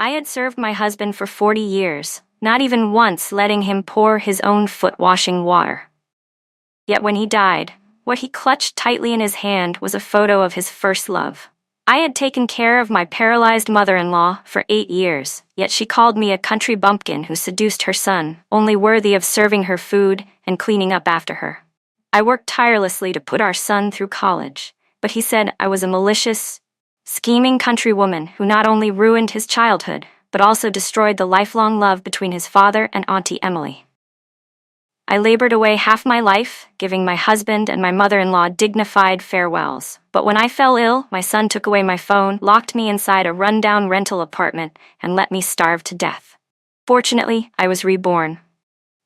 I had served my husband for 40 years, not even once letting him pour his own foot-washing water. Yet when he died, what he clutched tightly in his hand was a photo of his first love. I had taken care of my paralyzed mother-in-law for 8 years, yet she called me a country bumpkin who seduced her son, only worthy of serving her food and cleaning up after her. I worked tirelessly to put our son through college, but he said I was a malicious, scheming country woman who not only ruined his childhood, but also destroyed the lifelong love between his father and Auntie Emily. I labored away half my life, giving my husband and my mother-in-law dignified farewells. But when I fell ill, my son took away my phone, locked me inside a rundown rental apartment, and let me starve to death. Fortunately, I was reborn.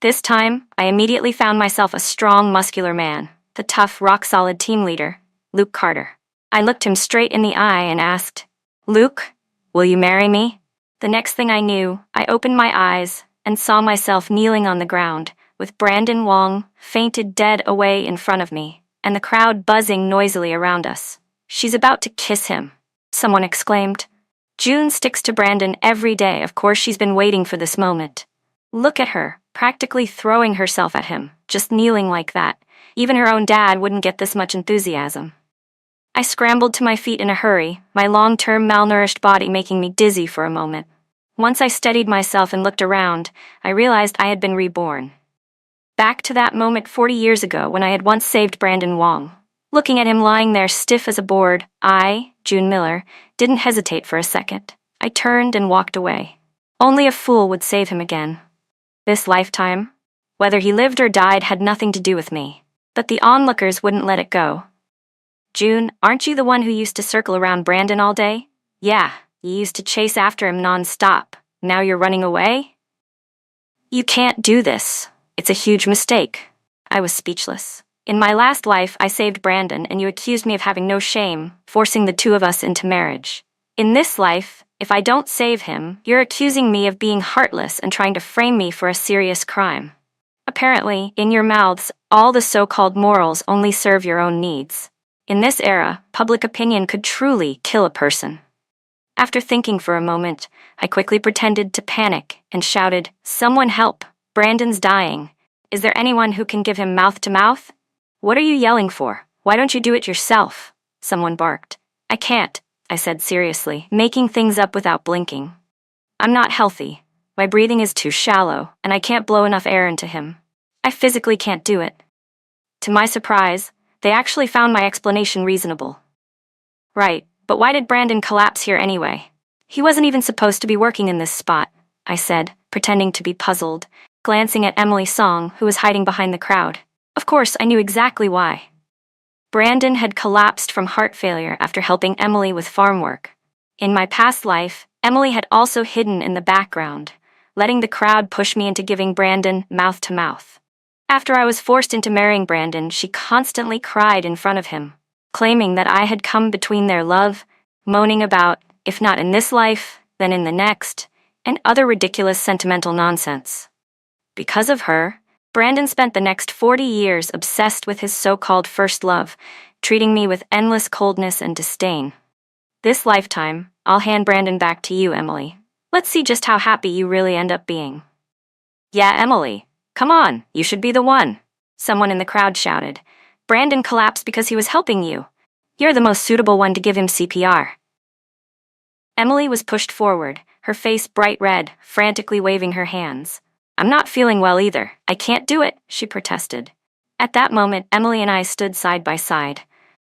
This time, I immediately found myself a strong, muscular man, the tough, rock-solid team leader, Luke Carter. I looked him straight in the eye and asked, "Luke, will you marry me?" The next thing I knew, I opened my eyes and saw myself kneeling on the ground, with Brandon Wong fainted dead away in front of me, and the crowd buzzing noisily around us. "She's about to kiss him," someone exclaimed. "June sticks to Brandon every day. Of course she's been waiting for this moment. Look at her, practically throwing herself at him, just kneeling like that. Even her own dad wouldn't get this much enthusiasm." I scrambled to my feet in a hurry, my long-term malnourished body making me dizzy for a moment. Once I steadied myself and looked around, I realized I had been reborn. Back to that moment 40 years ago when I had once saved Brandon Wong. Looking at him lying there stiff as a board, I, June Miller, didn't hesitate for a second. I turned and walked away. Only a fool would save him again. This lifetime, whether he lived or died, had nothing to do with me. But the onlookers wouldn't let it go. "June, aren't you the one who used to circle around Brandon all day?" "Yeah, you used to chase after him non-stop. Now you're running away?" "You can't do this. It's a huge mistake." I was speechless. "In my last life, I saved Brandon, and you accused me of having no shame, forcing the two of us into marriage. In this life, if I don't save him, you're accusing me of being heartless and trying to frame me for a serious crime. Apparently, in your mouths, all the so-called morals only serve your own needs. In this era, public opinion could truly kill a person." After thinking for a moment, I quickly pretended to panic and shouted, "Someone help! Brandon's dying. Is there anyone who can give him mouth-to-mouth?" "What are you yelling for? Why don't you do it yourself?" someone barked. "I can't," I said seriously, making things up without blinking. "I'm not healthy. My breathing is too shallow, and I can't blow enough air into him. I physically can't do it." To my surprise, they actually found my explanation reasonable. "Right, but why did Brandon collapse here anyway? He wasn't even supposed to be working in this spot," I said, pretending to be puzzled, glancing at Emily Song, who was hiding behind the crowd. Of course, I knew exactly why. Brandon had collapsed from heart failure after helping Emily with farm work. In my past life, Emily had also hidden in the background, letting the crowd push me into giving Brandon mouth-to-mouth. After I was forced into marrying Brandon, she constantly cried in front of him, claiming that I had come between their love, moaning about, if not in this life, then in the next, and other ridiculous sentimental nonsense. Because of her, Brandon spent the next 40 years obsessed with his so-called first love, treating me with endless coldness and disdain. This lifetime, I'll hand Brandon back to you, Emily. Let's see just how happy you really end up being. "Yeah, Emily, come on, you should be the one," someone in the crowd shouted. "Brandon collapsed because he was helping you. You're the most suitable one to give him CPR." Emily was pushed forward, her face bright red, frantically waving her hands. "I'm not feeling well either. I can't do it," she protested. At that moment, Emily and I stood side by side.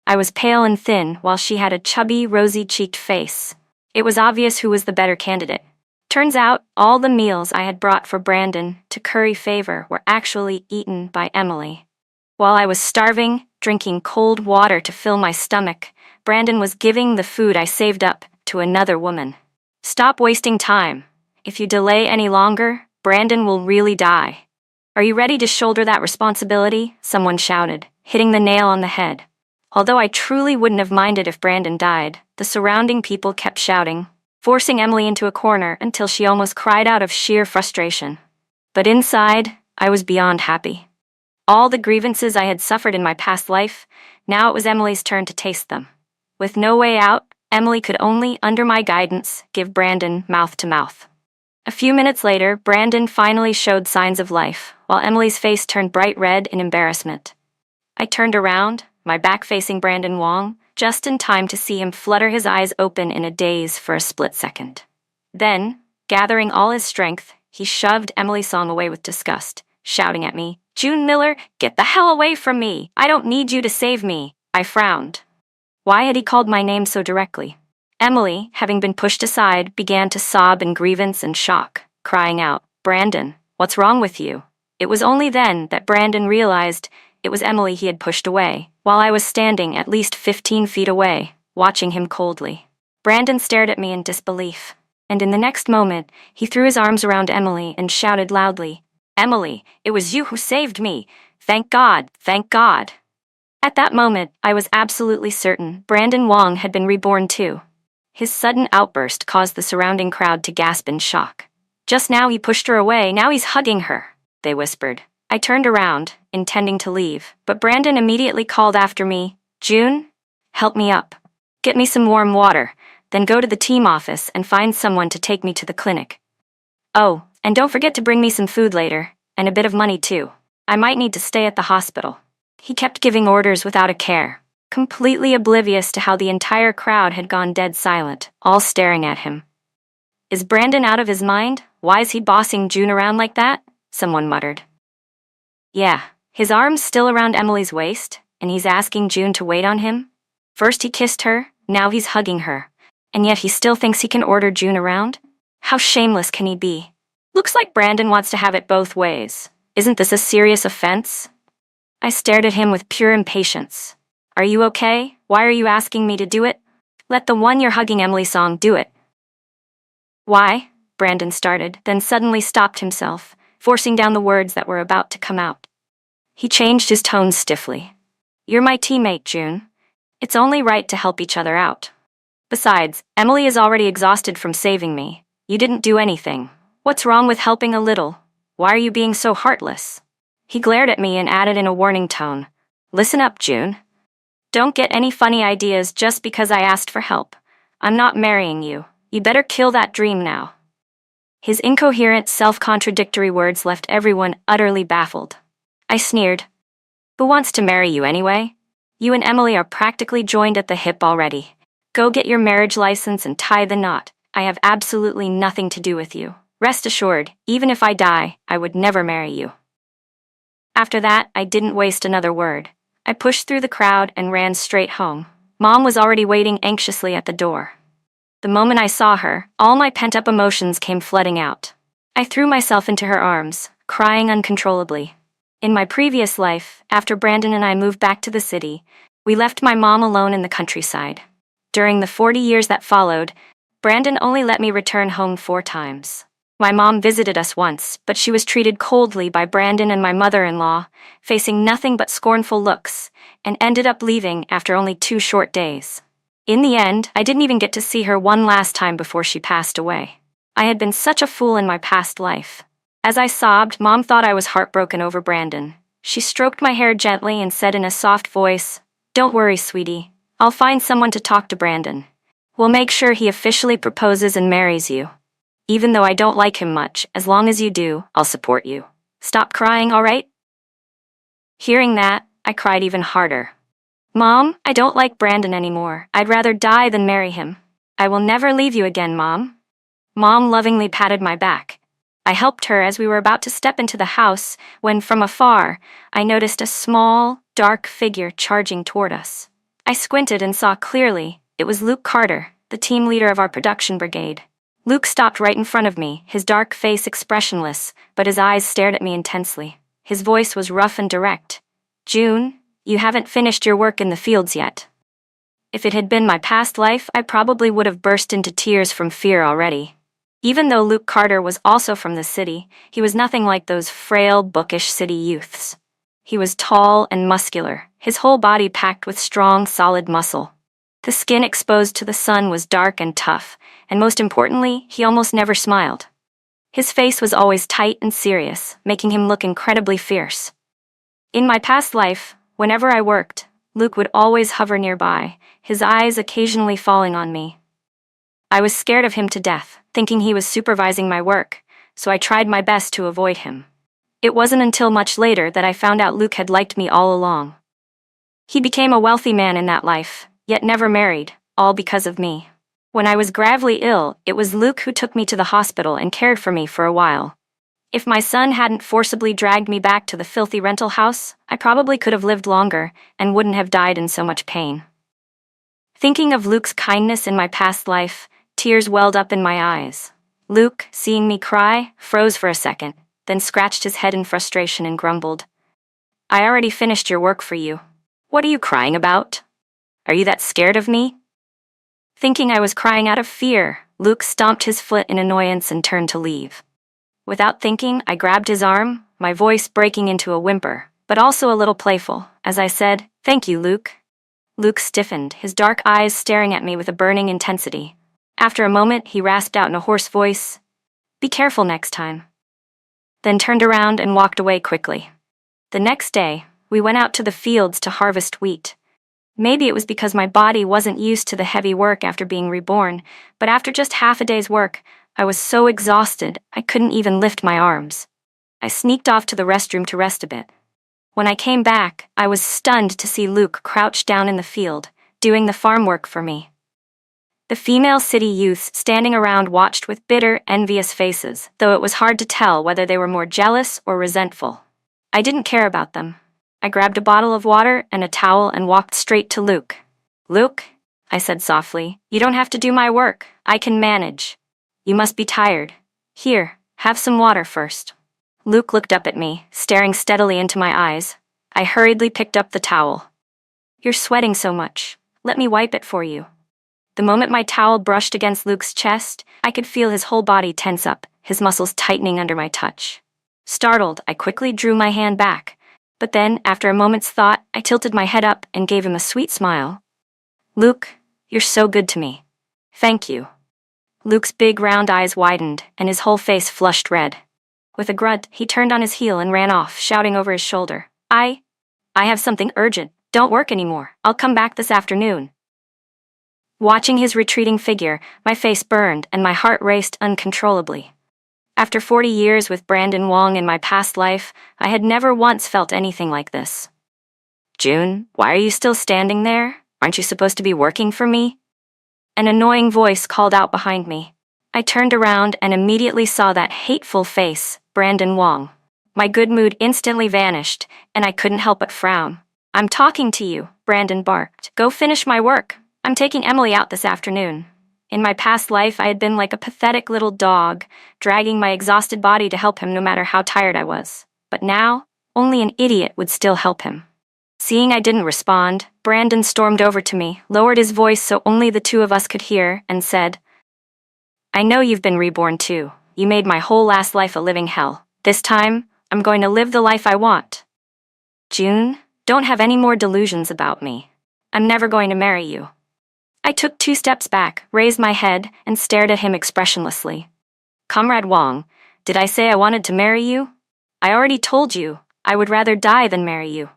I was pale and thin, while she had a chubby, rosy-cheeked face. It was obvious who was the better candidate. Turns out, all the meals I had brought for Brandon to curry favor were actually eaten by Emily. While I was starving, drinking cold water to fill my stomach, Brandon was giving the food I saved up to another woman. "Stop wasting time. If you delay any longer, Brandon will really die. Are you ready to shoulder that responsibility?" someone shouted, hitting the nail on the head. Although I truly wouldn't have minded if Brandon died, the surrounding people kept shouting, forcing Emily into a corner until she almost cried out of sheer frustration. But inside, I was beyond happy. All the grievances I had suffered in my past life, now it was Emily's turn to taste them. With no way out, Emily could only, under my guidance, give Brandon mouth to mouth. A few minutes later, Brandon finally showed signs of life, while Emily's face turned bright red in embarrassment. I turned around, my back facing Brandon Wong, just in time to see him flutter his eyes open in a daze for a split second. Then, gathering all his strength, he shoved Emily Song away with disgust, shouting at me, "June Miller, get the hell away from me! I don't need you to save me!" I frowned. Why had he called my name so directly? Emily, having been pushed aside, began to sob in grievance and shock, crying out, "Brandon, what's wrong with you?" It was only then that Brandon realized it was Emily he had pushed away, while I was standing at least 15 feet away, watching him coldly. Brandon stared at me in disbelief, and in the next moment, he threw his arms around Emily and shouted loudly, "Emily, it was you who saved me! Thank God, thank God!" At that moment, I was absolutely certain Brandon Wong had been reborn too. His sudden outburst caused the surrounding crowd to gasp in shock. "Just now he pushed her away, now he's hugging her," they whispered. I turned around, intending to leave, but Brandon immediately called after me, "June, help me up. Get me some warm water, then go to the team office and find someone to take me to the clinic. Oh, and don't forget to bring me some food later, and a bit of money too. I might need to stay at the hospital." He kept giving orders without a care, completely oblivious to how the entire crowd had gone dead silent, all staring at him. "Is Brandon out of his mind? Why is he bossing June around like that?" someone muttered. "Yeah, his arm's still around Emily's waist, and he's asking June to wait on him? First he kissed her, now he's hugging her, and yet he still thinks he can order June around? How shameless can he be? Looks like Brandon wants to have it both ways. Isn't this a serious offense?" I stared at him with pure impatience. "Are you okay? Why are you asking me to do it? Let the one you're hugging Emily Song do it." "Why?" Brandon started, then suddenly stopped himself, forcing down the words that were about to come out. He changed his tone stiffly. "You're my teammate, June. It's only right to help each other out. Besides, Emily is already exhausted from saving me. You didn't do anything. What's wrong with helping a little? Why are you being so heartless?" He glared at me and added in a warning tone, "Listen up, June. Don't get any funny ideas just because I asked for help. I'm not marrying you. You better kill that dream now." His incoherent, self-contradictory words left everyone utterly baffled. I sneered. "Who wants to marry you anyway? You and Emily are practically joined at the hip already. Go get your marriage license and tie the knot. I have absolutely nothing to do with you. Rest assured, even if I die, I would never marry you." After that, I didn't waste another word. I pushed through the crowd and ran straight home. Mom was already waiting anxiously at the door. The moment I saw her, all my pent-up emotions came flooding out. I threw myself into her arms, crying uncontrollably. In my previous life, after Brandon and I moved back to the city, we left my mom alone in the countryside. During the 40 years that followed, Brandon only let me return home 4 times. My mom visited us once, but she was treated coldly by Brandon and my mother-in-law, facing nothing but scornful looks, and ended up leaving after only 2 short days. In the end, I didn't even get to see her one last time before she passed away. I had been such a fool in my past life. As I sobbed, Mom thought I was heartbroken over Brandon. She stroked my hair gently and said in a soft voice, "Don't worry, sweetie. I'll find someone to talk to Brandon. We'll make sure he officially proposes and marries you. Even though I don't like him much, as long as you do, I'll support you. Stop crying, all right?" Hearing that, I cried even harder. "Mom, I don't like Brandon anymore. I'd rather die than marry him. I will never leave you again, Mom." Mom lovingly patted my back. I helped her as we were about to step into the house when, from afar, I noticed a small, dark figure charging toward us. I squinted and saw clearly it was Luke Carter, the team leader of our production brigade. Luke stopped right in front of me, his dark face expressionless, but his eyes stared at me intensely. His voice was rough and direct. "June, you haven't finished your work in the fields yet." If it had been my past life, I probably would have burst into tears from fear already. Even though Luke Carter was also from the city, he was nothing like those frail, bookish city youths. He was tall and muscular, his whole body packed with strong, solid muscle. The skin exposed to the sun was dark and tough, and most importantly, he almost never smiled. His face was always tight and serious, making him look incredibly fierce. In my past life, whenever I worked, Luke would always hover nearby, his eyes occasionally falling on me. I was scared of him to death, thinking he was supervising my work, so I tried my best to avoid him. It wasn't until much later that I found out Luke had liked me all along. He became a wealthy man in that life, yet never married, all because of me. When I was gravely ill, it was Luke who took me to the hospital and cared for me for a while. If my son hadn't forcibly dragged me back to the filthy rental house, I probably could have lived longer and wouldn't have died in so much pain. Thinking of Luke's kindness in my past life, tears welled up in my eyes. Luke, seeing me cry, froze for a second, then scratched his head in frustration and grumbled, "I already finished your work for you. What are you crying about? Are you that scared of me?" Thinking I was crying out of fear, Luke stomped his foot in annoyance and turned to leave. Without thinking, I grabbed his arm, my voice breaking into a whimper, but also a little playful, as I said, "Thank you, Luke." Luke stiffened, his dark eyes staring at me with a burning intensity. After a moment, he rasped out in a hoarse voice, "Be careful next time," then turned around and walked away quickly. The next day, we went out to the fields to harvest wheat. Maybe it was because my body wasn't used to the heavy work after being reborn, but after just half a day's work, I was so exhausted I couldn't even lift my arms. I sneaked off to the restroom to rest a bit. When I came back, I was stunned to see Luke crouched down in the field, doing the farm work for me. The female city youths standing around watched with bitter, envious faces, though it was hard to tell whether they were more jealous or resentful. I didn't care about them. I grabbed a bottle of water and a towel and walked straight to Luke. "Luke," I said softly, "you don't have to do my work. I can manage. You must be tired. Here, have some water first." Luke looked up at me, staring steadily into my eyes. I hurriedly picked up the towel. "You're sweating so much. Let me wipe it for you." The moment my towel brushed against Luke's chest, I could feel his whole body tense up, his muscles tightening under my touch. Startled, I quickly drew my hand back, but then, after a moment's thought, I tilted my head up and gave him a sweet smile. "Luke, you're so good to me. Thank you." Luke's big round eyes widened, and his whole face flushed red. With a grunt, he turned on his heel and ran off, shouting over his shoulder, I have something urgent. Don't work anymore. I'll come back this afternoon." Watching his retreating figure, my face burned and my heart raced uncontrollably. After 40 years with Brandon Wong in my past life, I had never once felt anything like this. "June, why are you still standing there? Aren't you supposed to be working for me?" An annoying voice called out behind me. I turned around and immediately saw that hateful face, Brandon Wong. My good mood instantly vanished, and I couldn't help but frown. "I'm talking to you," Brandon barked. "Go finish my work. I'm taking Emily out this afternoon." In my past life, I had been like a pathetic little dog, dragging my exhausted body to help him no matter how tired I was. But now, only an idiot would still help him. Seeing I didn't respond, Brandon stormed over to me, lowered his voice so only the two of us could hear, and said, "I know you've been reborn too. You made my whole last life a living hell. This time, I'm going to live the life I want. June, don't have any more delusions about me. I'm never going to marry you." I took 2 steps back, raised my head, and stared at him expressionlessly. "Comrade Wong, did I say I wanted to marry you? I already told you, I would rather die than marry you.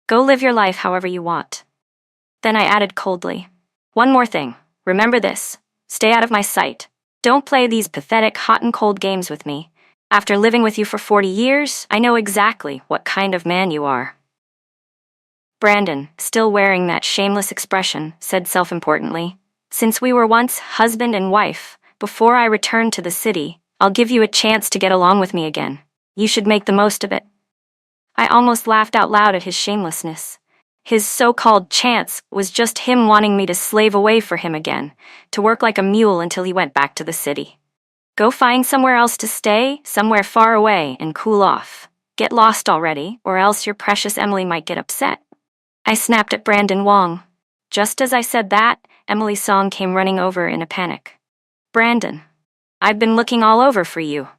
Go live your life however you want." Then I added coldly, "One more thing, remember this, stay out of my sight. Don't play these pathetic hot and cold games with me. After living with you for 40 years, I know exactly what kind of man you are." Brandon, still wearing that shameless expression, said self-importantly, "Since we were once husband and wife, before I return to the city, I'll give you a chance to get along with me again. You should make the most of it." I almost laughed out loud at his shamelessness. His so-called chance was just him wanting me to slave away for him again, to work like a mule until he went back to the city. Go find somewhere else to stay, somewhere far away, and cool off. Get lost already, or else your precious Emily might get upset. I snapped at Brandon Wong. Just as I said that, Emily's song came running over in a panic. "Brandon, I've been looking all over for you.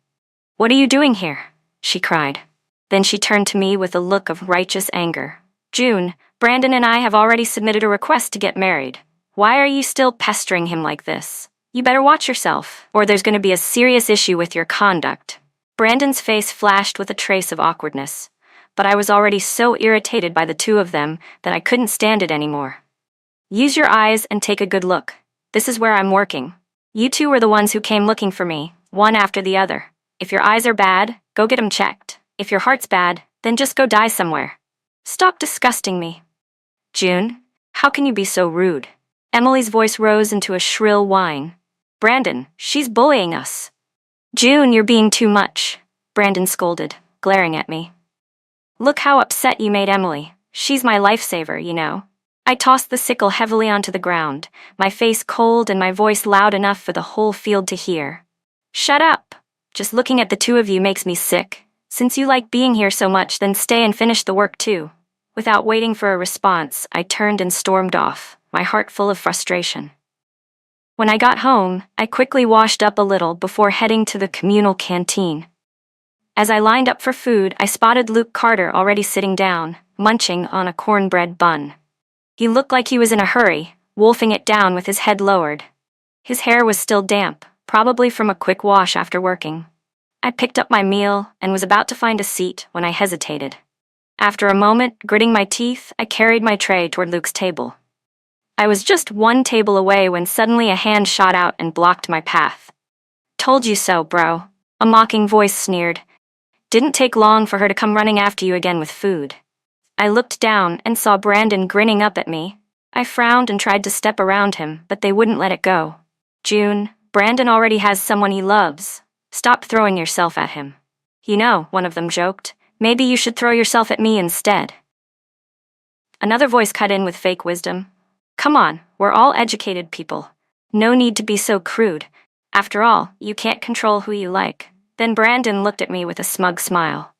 What are you doing here?" she cried. Then she turned to me with a look of righteous anger. "June, Brandon and I have already submitted a request to get married. Why are you still pestering him like this? You better watch yourself, or there's going to be a serious issue with your conduct." Brandon's face flashed with a trace of awkwardness. but I was already so irritated by the two of them that I couldn't stand it anymore. Use your eyes and take a good look. This is where I'm working. You two were the ones who came looking for me, one after the other. If your eyes are bad, go get them checked. If your heart's bad, then just go die somewhere. Stop disgusting me. June, how can you be so rude? Emily's voice rose into a shrill whine. Brandon, she's bullying us. June, you're being too much, Brandon scolded, glaring at me. Look how upset you made Emily. She's my lifesaver, you know. I tossed the sickle heavily onto the ground, my face cold and my voice loud enough for the whole field to hear. Shut up! Just looking at the two of you makes me sick. Since you like being here so much, then stay and finish the work too. Without waiting for a response, I turned and stormed off, my heart full of frustration. When I got home, I quickly washed up a little before heading to the communal canteen. As I lined up for food, I spotted Luke Carter already sitting down, munching on a cornbread bun. He looked like he was in a hurry, wolfing it down with his head lowered. His hair was still damp, probably from a quick wash after working. I picked up my meal and was about to find a seat when I hesitated. After a moment, gritting my teeth, I carried my tray toward Luke's table. I was just one table away when suddenly a hand shot out and blocked my path. Told you so, bro, a mocking voice sneered. Didn't take long for her to come running after you again with food. I looked down and saw Brandon grinning up at me. I frowned and tried to step around him, but they wouldn't let it go. June, Brandon already has someone he loves. Stop throwing yourself at him. You know, one of them joked, maybe you should throw yourself at me instead. Another voice cut in with fake wisdom. Come on, we're all educated people. No need to be so crude. After all, you can't control who you like. Then Brandon looked at me with a smug smile.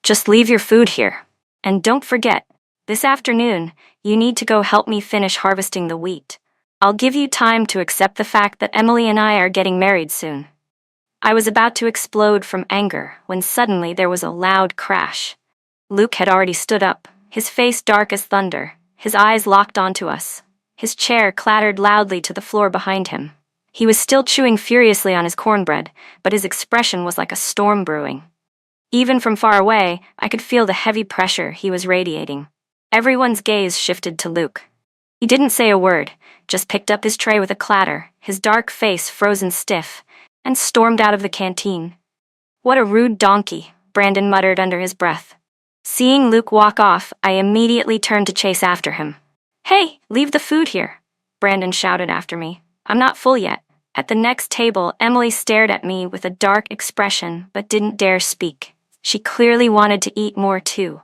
Just leave your food here. And don't forget, this afternoon, you need to go help me finish harvesting the wheat. I'll give you time to accept the fact that Emily and I are getting married soon. I was about to explode from anger when suddenly there was a loud crash. Luke had already stood up, his face dark as thunder, his eyes locked onto us. His chair clattered loudly to the floor behind him. He was still chewing furiously on his cornbread, but his expression was like a storm brewing. Even from far away, I could feel the heavy pressure he was radiating. Everyone's gaze shifted to Luke. He didn't say a word, just picked up his tray with a clatter, his dark face frozen stiff, and stormed out of the canteen. What a rude donkey, Brandon muttered under his breath. Seeing Luke walk off, I immediately turned to chase after him. Hey, leave the food here, Brandon shouted after me. I'm not full yet. At the next table, Emily stared at me with a dark expression but didn't dare speak. She clearly wanted to eat more too.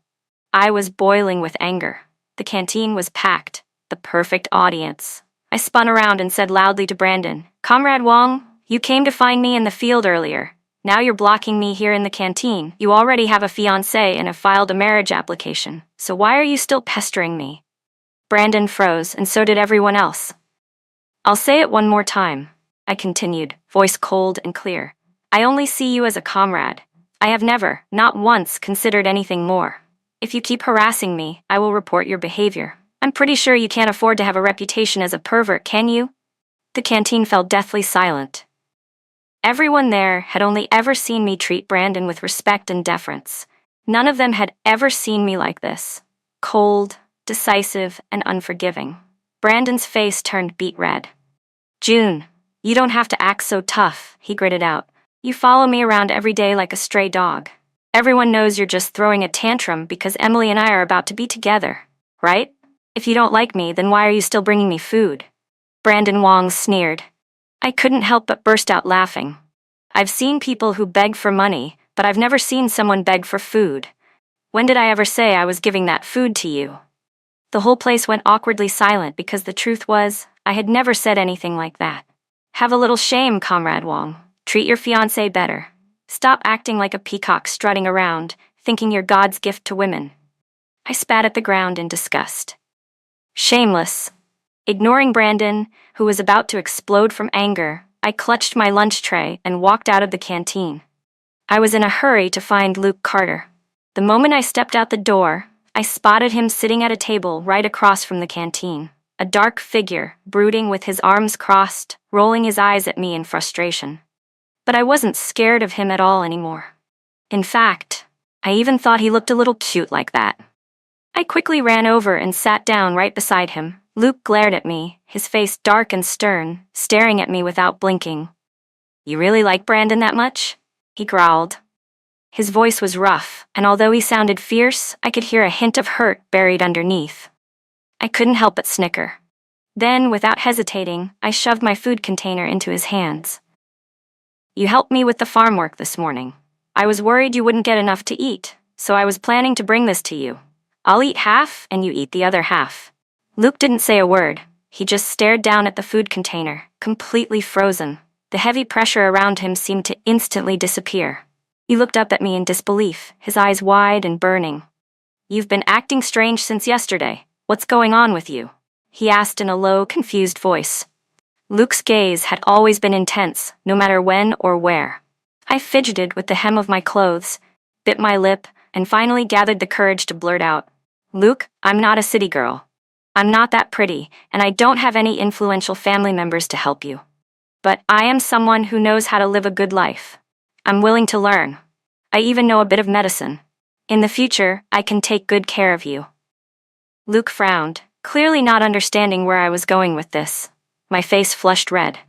I was boiling with anger. The canteen was packed, the perfect audience. I spun around and said loudly to Brandon, Comrade Wong, you came to find me in the field earlier. Now you're blocking me here in the canteen. You already have a fiancé and have filed a marriage application, so why are you still pestering me? Brandon froze, and so did everyone else. I'll say it one more time, I continued, voice cold and clear. I only see you as a comrade. I have never, not once, considered anything more. If you keep harassing me, I will report your behavior. I'm pretty sure you can't afford to have a reputation as a pervert, can you? The canteen fell deathly silent. Everyone there had only ever seen me treat Brandon with respect and deference. None of them had ever seen me like this. Cold, decisive, and unforgiving. Brandon's face turned beet red. June, you don't have to act so tough, he gritted out. You follow me around every day like a stray dog. Everyone knows you're just throwing a tantrum because Emily and I are about to be together, right? If you don't like me, then why are you still bringing me food? Brandon Wong sneered. I couldn't help but burst out laughing. I've seen people who beg for money, but I've never seen someone beg for food. When did I ever say I was giving that food to you? The whole place went awkwardly silent because the truth was, I had never said anything like that. Have a little shame, Comrade Wong. Treat your fiancé better. Stop acting like a peacock strutting around, thinking you're God's gift to women. I spat at the ground in disgust. Shameless. Ignoring Brandon, who was about to explode from anger, I clutched my lunch tray and walked out of the canteen. I was in a hurry to find Luke Carter. The moment I stepped out the door, I spotted him sitting at a table right across from the canteen, a dark figure, brooding with his arms crossed, rolling his eyes at me in frustration. But I wasn't scared of him at all anymore. In fact, I even thought he looked a little cute like that. I quickly ran over and sat down right beside him. Luke glared at me, his face dark and stern, staring at me without blinking. "You really like Brandon that much?" he growled. His voice was rough, and although he sounded fierce, I could hear a hint of hurt buried underneath. I couldn't help but snicker. Then, without hesitating, I shoved my food container into his hands. "You helped me with the farm work this morning. I was worried you wouldn't get enough to eat, so I was planning to bring this to you. I'll eat half, and you eat the other half." Luke didn't say a word. He just stared down at the food container, completely frozen. The heavy pressure around him seemed to instantly disappear. He looked up at me in disbelief, his eyes wide and burning. "You've been acting strange since yesterday. What's going on with you?" he asked in a low, confused voice. Luke's gaze had always been intense, no matter when or where. I fidgeted with the hem of my clothes, bit my lip, and finally gathered the courage to blurt out, "Luke, I'm not a city girl. I'm not that pretty, and I don't have any influential family members to help you. But I am someone who knows how to live a good life. I'm willing to learn. I even know a bit of medicine. In the future, I can take good care of you." Luke frowned, clearly not understanding where I was going with this. My face flushed red.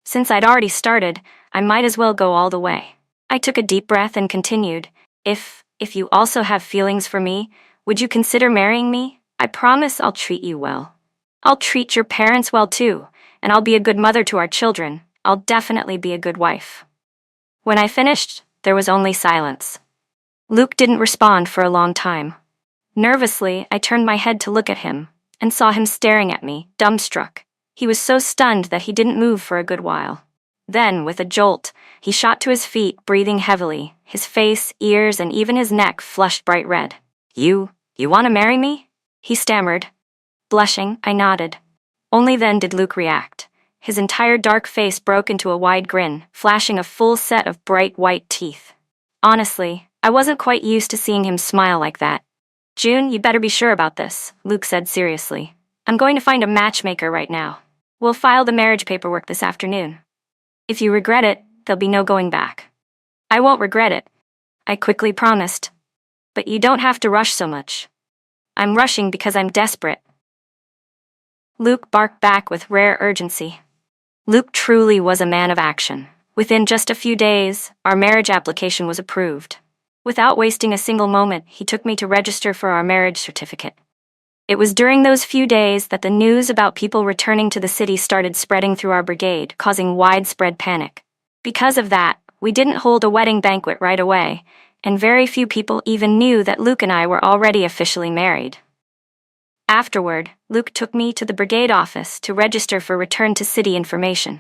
Since I'd already started, I might as well go all the way. I took a deep breath and continued, If you also have feelings for me, would you consider marrying me? I promise I'll treat you well. I'll treat your parents well too, and I'll be a good mother to our children. I'll definitely be a good wife." When I finished, there was only silence. Luke didn't respond for a long time. Nervously, I turned my head to look at him, and saw him staring at me, dumbstruck. He was so stunned that he didn't move for a good while. Then, with a jolt, he shot to his feet, breathing heavily, his face, ears, and even his neck flushed bright red. You want to marry me?" he stammered. Blushing, I nodded. Only then did Luke react. His entire dark face broke into a wide grin, flashing a full set of bright white teeth. Honestly, I wasn't quite used to seeing him smile like that. "June, you'd better be sure about this," Luke said seriously. "I'm going to find a matchmaker right now. We'll file the marriage paperwork this afternoon. If you regret it, there'll be no going back." "I won't regret it," I quickly promised. "But you don't have to rush so much. I'm rushing because I'm desperate." Luke barked back with rare urgency. Luke truly was a man of action. Within just a few days, our marriage application was approved. Without wasting a single moment, he took me to register for our marriage certificate. It was during those few days that the news about people returning to the city started spreading through our brigade, causing widespread panic. Because of that, we didn't hold a wedding banquet right away, and very few people even knew that Luke and I were already officially married. Afterward, Luke took me to the brigade office to register for return to city information.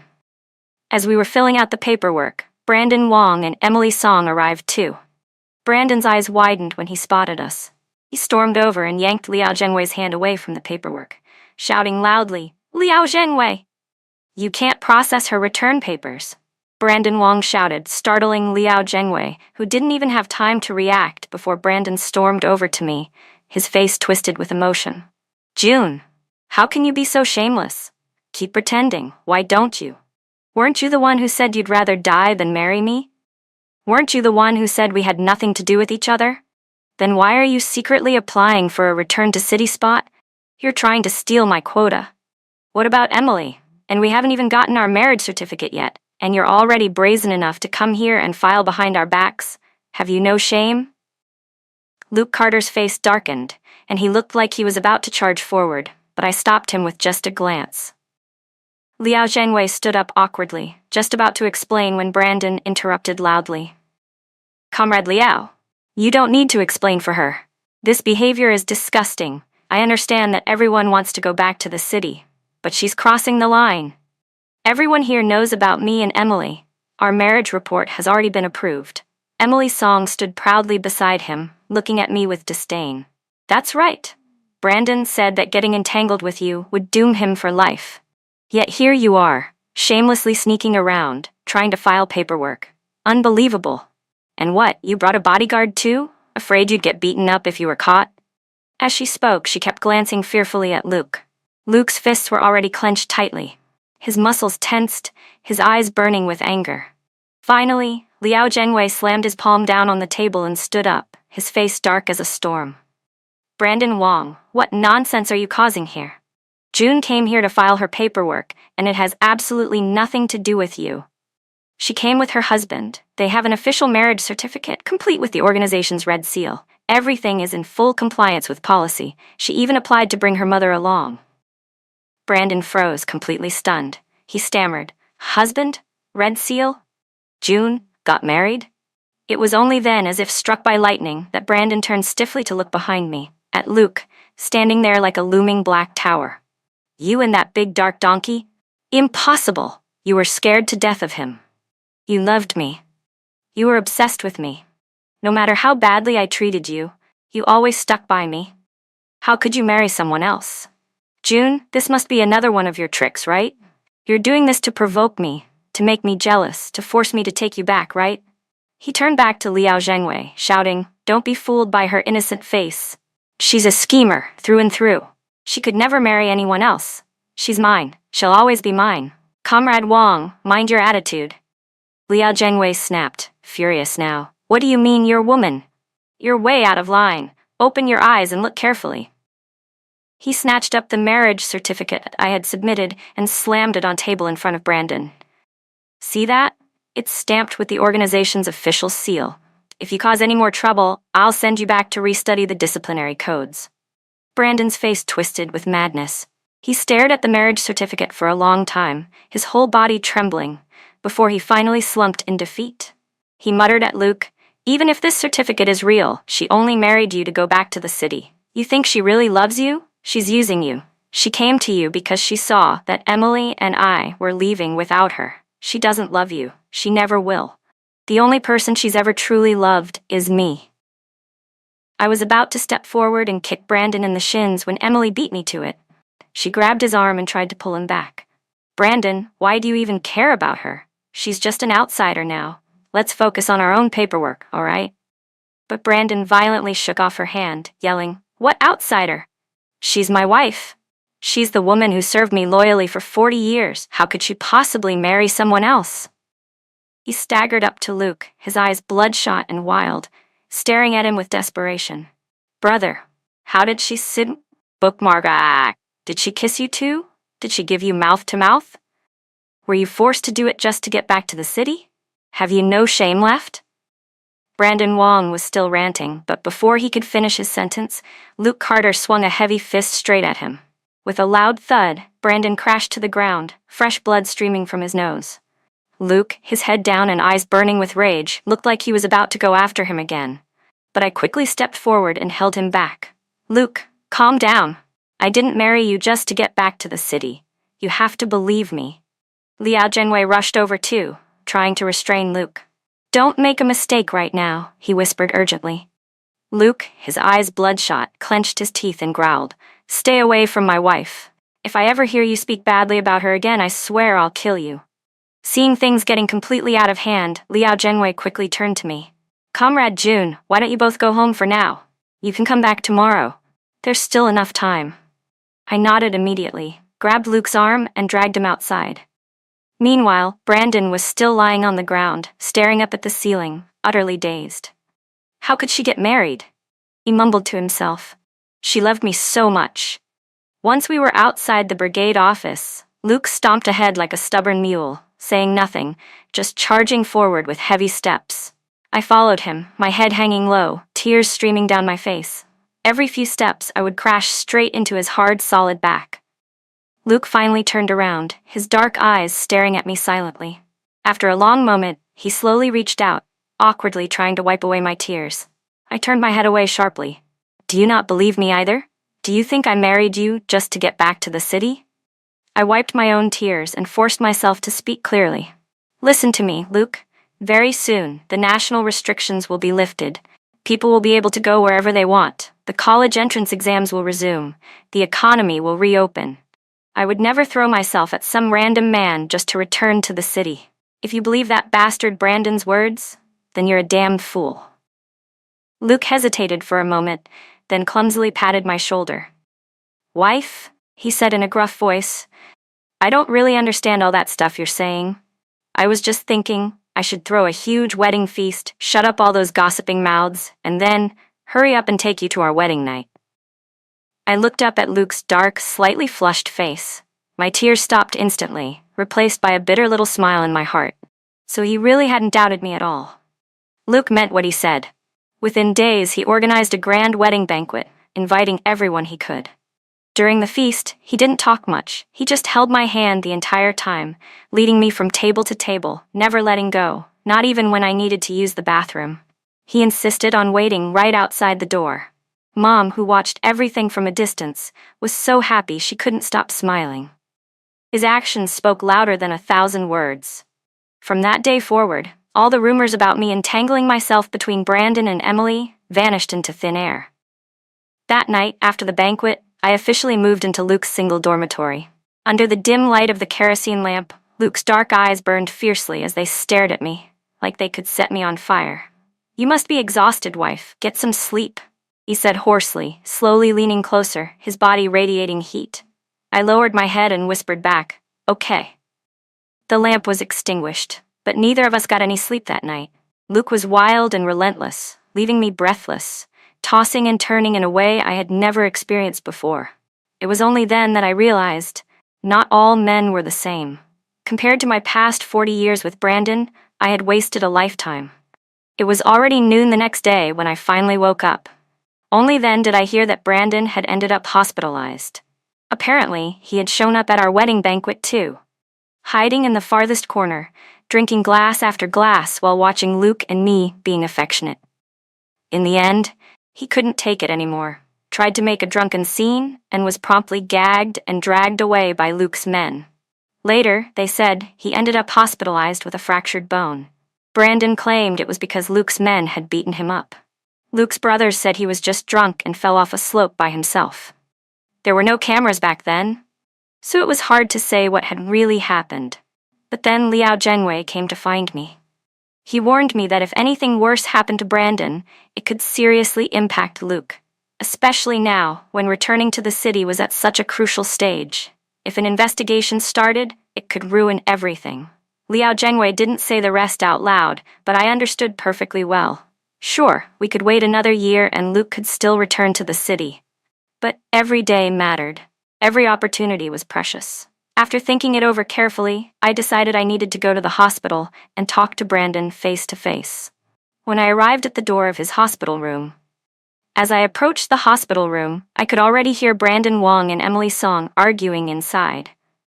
As we were filling out the paperwork, Brandon Wong and Emily Song arrived too. Brandon's eyes widened when he spotted us. He stormed over and yanked Liao Zhengwei's hand away from the paperwork, shouting loudly, "Liao Zhengwei! You can't process her return papers!" Brandon Wong shouted, startling Liao Zhengwei, who didn't even have time to react before Brandon stormed over to me, his face twisted with emotion. "June, how can you be so shameless? Keep pretending, why don't you? Weren't you the one who said you'd rather die than marry me? Weren't you the one who said we had nothing to do with each other? Then why are you secretly applying for a return to city spot? You're trying to steal my quota. What about Emily? And we haven't even gotten our marriage certificate yet, and you're already brazen enough to come here and file behind our backs? Have you no shame?" Luke Carter's face darkened, and he looked like he was about to charge forward, but I stopped him with just a glance. Liao Zhengwei stood up awkwardly, just about to explain when Brandon interrupted loudly. "Comrade Liao, you don't need to explain for her. This behavior is disgusting. I understand that everyone wants to go back to the city, but she's crossing the line. Everyone here knows about me and Emily. Our marriage report has already been approved." Emily Song stood proudly beside him, looking at me with disdain. "That's right. Brandon said that getting entangled with you would doom him for life. Yet here you are, shamelessly sneaking around, trying to file paperwork. Unbelievable. And what, you brought a bodyguard too? Afraid you'd get beaten up if you were caught?" As she spoke, she kept glancing fearfully at Luke. Luke's fists were already clenched tightly, his muscles tensed, his eyes burning with anger. Finally, Liao Zhengwei slammed his palm down on the table and stood up, his face dark as a storm. Brandon Wong, what nonsense are you causing here? June came here to file her paperwork, and it has absolutely nothing to do with you. She came with her husband. They have an official marriage certificate, complete with the organization's red seal. Everything is in full compliance with policy. She even applied to bring her mother along. Brandon froze, completely stunned. He stammered, "Husband? Red seal? June got married?" It was only then, as if struck by lightning, that Brandon turned stiffly to look behind me, at Luke, standing there like a looming black tower. "You and that big dark donkey? Impossible! You were scared to death of him. You loved me. You were obsessed with me. No matter how badly I treated you, you always stuck by me. How could you marry someone else? June, this must be another one of your tricks, right? You're doing this to provoke me, to make me jealous, to force me to take you back, right?" He turned back to Liao Zhengwei, shouting, "Don't be fooled by her innocent face. She's a schemer, through and through. She could never marry anyone else. She's mine. She'll always be mine. Comrade Wong, mind your attitude." Liao Zhengwei snapped, furious now. "What do you mean, you're a woman? You're way out of line. Open your eyes and look carefully." He snatched up the marriage certificate I had submitted and slammed it on table in front of Brandon. "See that? It's stamped with the organization's official seal. If you cause any more trouble, I'll send you back to restudy the disciplinary codes." Brandon's face twisted with madness. He stared at the marriage certificate for a long time, his whole body trembling, before he finally slumped in defeat. He muttered at Luke, "Even if this certificate is real, she only married you to go back to the city. You think she really loves you? She's using you. She came to you because she saw that Emily and I were leaving without her. She doesn't love you. She never will. The only person she's ever truly loved is me." I was about to step forward and kick Brandon in the shins when Emily beat me to it. She grabbed his arm and tried to pull him back. "Brandon, why do you even care about her? She's just an outsider now. Let's focus on our own paperwork, all right?" But Brandon violently shook off her hand, yelling, "What outsider? She's my wife. She's the woman who served me loyally for 40 years. How could she possibly marry someone else?" He staggered up to Luke, his eyes bloodshot and wild, staring at him with desperation. "Brother, how did she sit? Bookmark? Did she kiss you too? Did she give you mouth to mouth? Were you forced to do it just to get back to the city? Have you no shame left?" Brandon Wong was still ranting, but before he could finish his sentence, Luke Carter swung a heavy fist straight at him. With a loud thud, Brandon crashed to the ground, fresh blood streaming from his nose. Luke, his head down and eyes burning with rage, looked like he was about to go after him again. But I quickly stepped forward and held him back. "Luke, calm down. I didn't marry you just to get back to the city. You have to believe me." Liao Zhengwei rushed over too, trying to restrain Luke. "Don't make a mistake right now," he whispered urgently. Luke, his eyes bloodshot, clenched his teeth and growled, "Stay away from my wife. If I ever hear you speak badly about her again, I swear I'll kill you." Seeing things getting completely out of hand, Liao Zhengwei quickly turned to me. "Comrade June, why don't you both go home for now? You can come back tomorrow. There's still enough time." I nodded immediately, grabbed Luke's arm, and dragged him outside. Meanwhile, Brandon was still lying on the ground, staring up at the ceiling, utterly dazed. How could she get married? He mumbled to himself. She loved me so much. Once we were outside the brigade office, Luke stomped ahead like a stubborn mule, saying nothing, just charging forward with heavy steps. I followed him, my head hanging low, tears streaming down my face. Every few steps, I would crash straight into his hard, solid back. Luke finally turned around, his dark eyes staring at me silently. After a long moment, he slowly reached out, awkwardly trying to wipe away my tears. I turned my head away sharply. "Do you not believe me either? Do you think I married you just to get back to the city?" I wiped my own tears and forced myself to speak clearly. "Listen to me, Luke. Very soon, the national restrictions will be lifted. People will be able to go wherever they want. The college entrance exams will resume. The economy will reopen. I would never throw myself at some random man just to return to the city. If you believe that bastard Brandon's words, then you're a damned fool." Luke hesitated for a moment, then clumsily patted my shoulder. "Wife," he said in a gruff voice, "I don't really understand all that stuff you're saying. I was just thinking, I should throw a huge wedding feast, shut up all those gossiping mouths, and then hurry up and take you to our wedding night. I looked up at Luke's dark, slightly flushed face. My tears stopped instantly, replaced by a bitter little smile in my heart. So he really hadn't doubted me at all. Luke meant what he said. Within days, he organized a grand wedding banquet, inviting everyone he could. During the feast, he didn't talk much. He just held my hand the entire time, leading me from table to table, never letting go, not even when I needed to use the bathroom. He insisted on waiting right outside the door. Mom, who watched everything from a distance, was so happy she couldn't stop smiling. His actions spoke louder than 1,000 words. From that day forward, all the rumors about me entangling myself between Brandon and Emily vanished into thin air. That night, after the banquet, I officially moved into Luke's single dormitory. Under the dim light of the kerosene lamp, Luke's dark eyes burned fiercely as they stared at me, like they could set me on fire. "You must be exhausted, wife. Get some sleep," he said hoarsely, slowly leaning closer, his body radiating heat. I lowered my head and whispered back, "Okay." The lamp was extinguished, but neither of us got any sleep that night. Luke was wild and relentless, leaving me breathless, tossing and turning in a way I had never experienced before. It was only then that I realized, not all men were the same. Compared to my past 40 years with Brandon, I had wasted a lifetime. It was already noon the next day when I finally woke up. Only then did I hear that Brandon had ended up hospitalized. Apparently, he had shown up at our wedding banquet too, hiding in the farthest corner, drinking glass after glass while watching Luke and me being affectionate. In the end, he couldn't take it anymore, tried to make a drunken scene, and was promptly gagged and dragged away by Luke's men. Later, they said, he ended up hospitalized with a fractured bone. Brandon claimed it was because Luke's men had beaten him up. Luke's brothers said he was just drunk and fell off a slope by himself. There were no cameras back then, so it was hard to say what had really happened. But then Liao Zhengwei came to find me. He warned me that if anything worse happened to Brandon, it could seriously impact Luke, especially now, when returning to the city was at such a crucial stage. If an investigation started, it could ruin everything. Liao Zhengwei didn't say the rest out loud, but I understood perfectly well. Sure, we could wait another year and Luke could still return to the city. But every day mattered. Every opportunity was precious. After thinking it over carefully, I decided I needed to go to the hospital and talk to Brandon face to face. When I arrived at the door of his hospital room, as I approached the hospital room, I could already hear Brandon Wong and Emily Song arguing inside.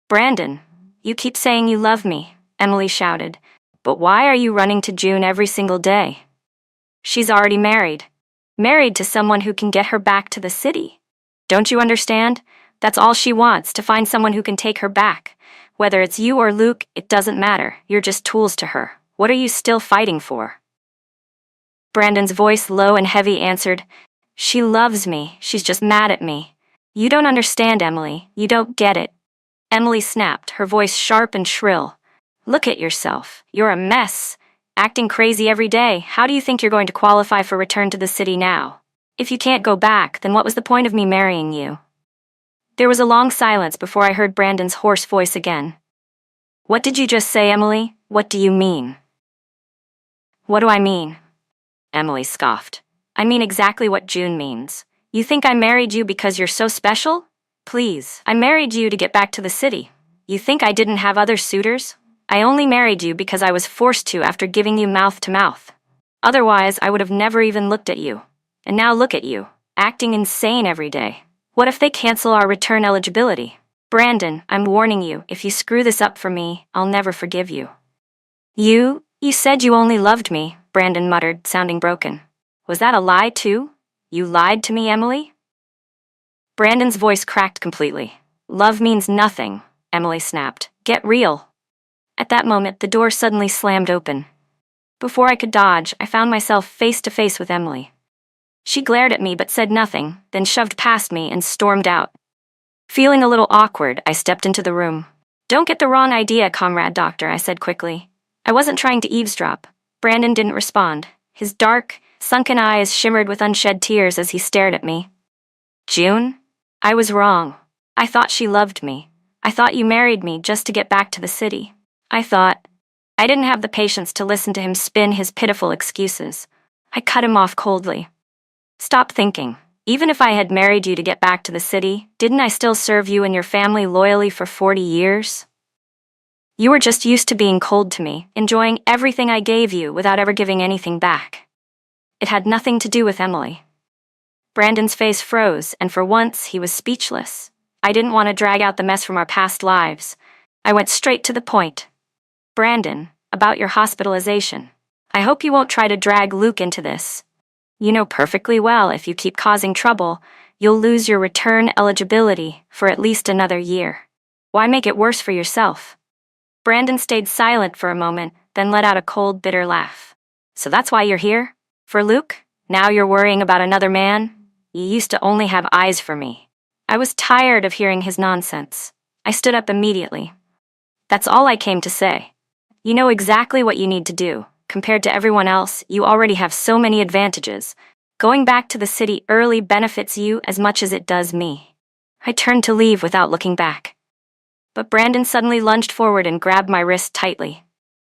"Brandon, you keep saying you love me," Emily shouted. "But why are you running to June every single day? She's already married. Married to someone who can get her back to the city. Don't you understand? That's all she wants, to find someone who can take her back. Whether it's you or Luke, it doesn't matter. You're just tools to her. What are you still fighting for?" Brandon's voice, low and heavy, answered, "She loves me. She's just mad at me. You don't understand, Emily. You don't get it." Emily snapped, her voice sharp and shrill. "Look at yourself. You're a mess. Acting crazy every day. How do you think you're going to qualify for return to the city now? If you can't go back, then what was the point of me marrying you?" There was a long silence before I heard Brandon's hoarse voice again. "What did you just say, Emily? What do you mean?" "What do I mean?" Emily scoffed. "I mean exactly what June means. You think I married you because you're so special? Please, I married you to get back to the city. You think I didn't have other suitors? I only married you because I was forced to after giving you mouth to mouth. Otherwise, I would have never even looked at you. And now look at you, acting insane every day. What if they cancel our return eligibility? Brandon, I'm warning you, if you screw this up for me, I'll never forgive you." You said you only loved me," Brandon muttered, sounding broken. "Was that a lie too? You lied to me, Emily?" Brandon's voice cracked completely. "Love means nothing," Emily snapped. "Get real." At that moment, the door suddenly slammed open. Before I could dodge, I found myself face to face with Emily. She glared at me but said nothing, then shoved past me and stormed out. Feeling a little awkward, I stepped into the room. "Don't get the wrong idea, Comrade Doctor," I said quickly. I wasn't trying to eavesdrop. Brandon didn't respond. His dark, sunken eyes shimmered with unshed tears as he stared at me. "June? I was wrong. I thought she loved me. I thought you married me just to get back to the city. I thought..." I didn't have the patience to listen to him spin his pitiful excuses. I cut him off coldly. Stop thinking. Even if I had married you to get back to the city, didn't I still serve you and your family loyally for 40 years? You were just used to being cold to me, enjoying everything I gave you without ever giving anything back. It had nothing to do with Emily. Brandon's face froze, and for once he was speechless. I didn't want to drag out the mess from our past lives. I went straight to the point. Brandon, about your hospitalization. I hope you won't try to drag Luke into this. You know perfectly well if you keep causing trouble, you'll lose your return eligibility for at least another year. Why make it worse for yourself? Brandon stayed silent for a moment, then let out a cold, bitter laugh. So that's why you're here? For Luke? Now you're worrying about another man? You used to only have eyes for me. I was tired of hearing his nonsense. I stood up immediately. That's all I came to say. You know exactly what you need to do. Compared to everyone else, you already have so many advantages. Going back to the city early benefits you as much as it does me. I turned to leave without looking back. But Brandon suddenly lunged forward and grabbed my wrist tightly.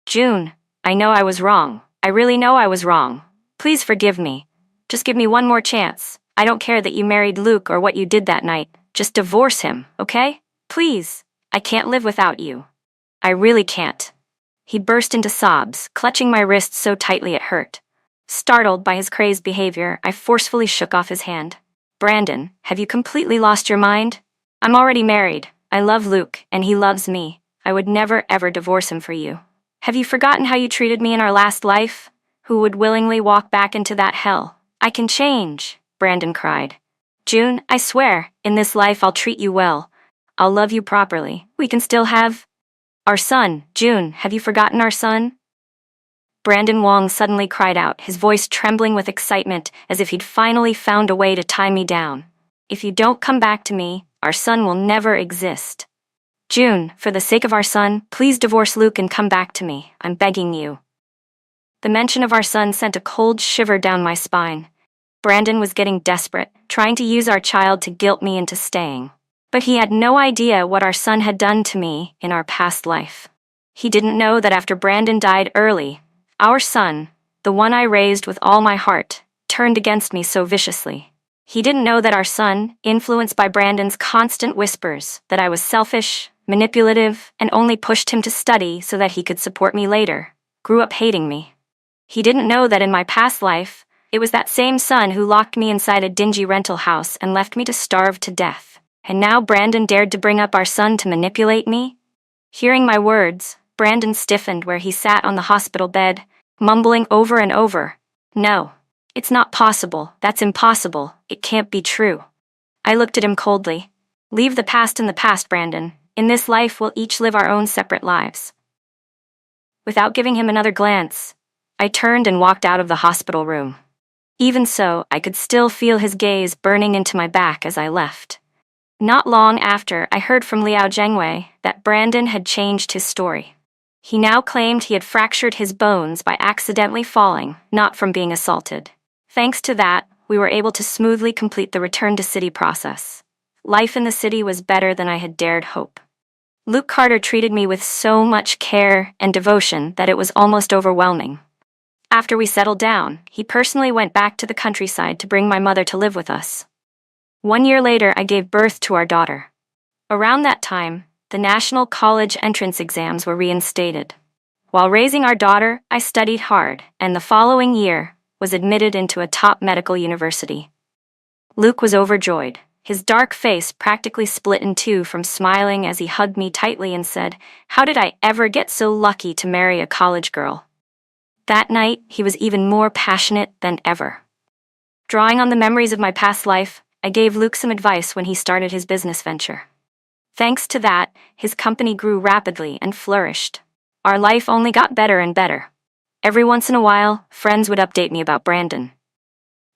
June, I know I was wrong. I really know I was wrong. Please forgive me. Just give me one more chance. I don't care that you married Luke or what you did that night. Just divorce him, okay? Please. I can't live without you. I really can't. He burst into sobs, clutching my wrist so tightly it hurt. Startled by his crazed behavior, I forcefully shook off his hand. Brandon, have you completely lost your mind? I'm already married. I love Luke, and he loves me. I would never ever divorce him for you. Have you forgotten how you treated me in our last life? Who would willingly walk back into that hell? I can change, Brandon cried. June, I swear, in this life I'll treat you well. I'll love you properly. We can still have our son. June, have you forgotten our son? Brandon Wong suddenly cried out, his voice trembling with excitement, as if he'd finally found a way to tie me down. If you don't come back to me, our son will never exist. June, for the sake of our son, please divorce Luke and come back to me. I'm begging you. The mention of our son sent a cold shiver down my spine. Brandon was getting desperate, trying to use our child to guilt me into staying. But he had no idea what our son had done to me in our past life. He didn't know that after Brandon died early, our son, the one I raised with all my heart, turned against me so viciously. He didn't know that our son, influenced by Brandon's constant whispers that I was selfish, manipulative, and only pushed him to study so that he could support me later, grew up hating me. He didn't know that in my past life, it was that same son who locked me inside a dingy rental house and left me to starve to death. And now Brandon dared to bring up our son to manipulate me? Hearing my words, Brandon stiffened where he sat on the hospital bed, mumbling over and over, No, it's not possible. That's impossible. It can't be true. I looked at him coldly. Leave the past in the past, Brandon. In this life, we'll each live our own separate lives. Without giving him another glance, I turned and walked out of the hospital room. Even so, I could still feel his gaze burning into my back as I left. Not long after, I heard from Liao Zhengwei that Brandon had changed his story. He now claimed he had fractured his bones by accidentally falling, not from being assaulted. Thanks to that, we were able to smoothly complete the return to city process. Life in the city was better than I had dared hope. Luke Carter treated me with so much care and devotion that it was almost overwhelming. After we settled down, he personally went back to the countryside to bring my mother to live with us. 1 year later, I gave birth to our daughter. Around that time, the national college entrance exams were reinstated. While raising our daughter, I studied hard, and the following year was admitted into a top medical university. Luke was overjoyed. His dark face practically split in two from smiling as he hugged me tightly and said, "How did I ever get so lucky to marry a college girl?" That night, he was even more passionate than ever. Drawing on the memories of my past life, I gave Luke some advice when he started his business venture. Thanks to that, his company grew rapidly and flourished. Our life only got better and better. Every once in a while, friends would update me about Brandon.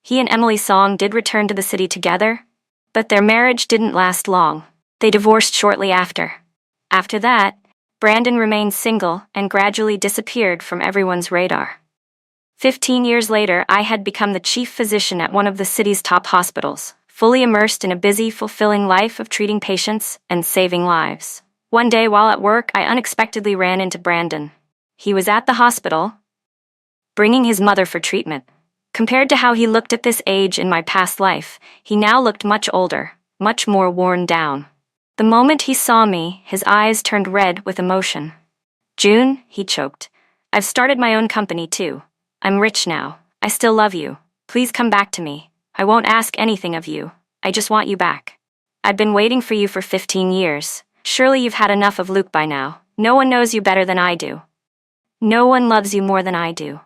He and Emily Song did return to the city together, but their marriage didn't last long. They divorced shortly after. After that, Brandon remained single and gradually disappeared from everyone's radar. 15 years later, I had become the chief physician at one of the city's top hospitals, fully immersed in a busy, fulfilling life of treating patients and saving lives. One day while at work, I unexpectedly ran into Brandon. He was at the hospital, bringing his mother for treatment. Compared to how he looked at this age in my past life, he now looked much older, much more worn down. The moment he saw me, his eyes turned red with emotion. "June," he choked, "I've started my own company too. I'm rich now. I still love you. Please come back to me. I won't ask anything of you. I just want you back. I've been waiting for you for 15 years. Surely you've had enough of Luke by now. No one knows you better than I do. No one loves you more than I do."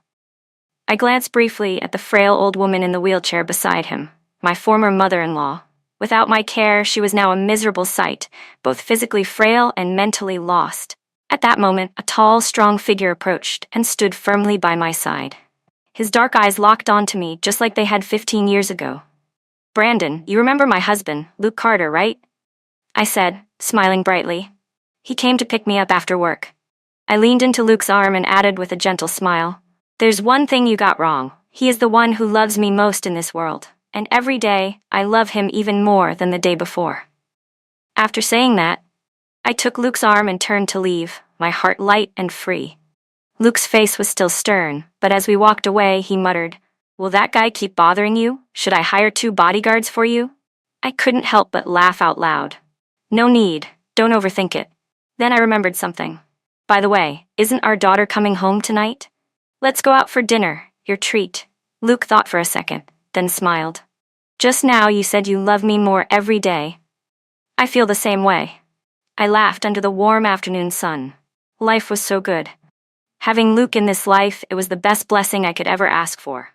I glanced briefly at the frail old woman in the wheelchair beside him, my former mother-in-law. Without my care, she was now a miserable sight, both physically frail and mentally lost. At that moment, a tall, strong figure approached and stood firmly by my side. His dark eyes locked onto me just like they had 15 years ago. "Brandon, you remember my husband, Luke Carter, right?" I said, smiling brightly. "He came to pick me up after work." I leaned into Luke's arm and added with a gentle smile, "There's one thing you got wrong. He is the one who loves me most in this world, and every day, I love him even more than the day before." After saying that, I took Luke's arm and turned to leave, my heart light and free. Luke's face was still stern, but as we walked away, he muttered, "Will that guy keep bothering you? Should I hire 2 bodyguards for you?" I couldn't help but laugh out loud. "No need, don't overthink it." Then I remembered something. "By the way, isn't our daughter coming home tonight? Let's go out for dinner, your treat." Luke thought for a second, then smiled. "Just now you said you love me more every day." "I feel the same way." I laughed under the warm afternoon sun. Life was so good. Having Luke in this life, it was the best blessing I could ever ask for.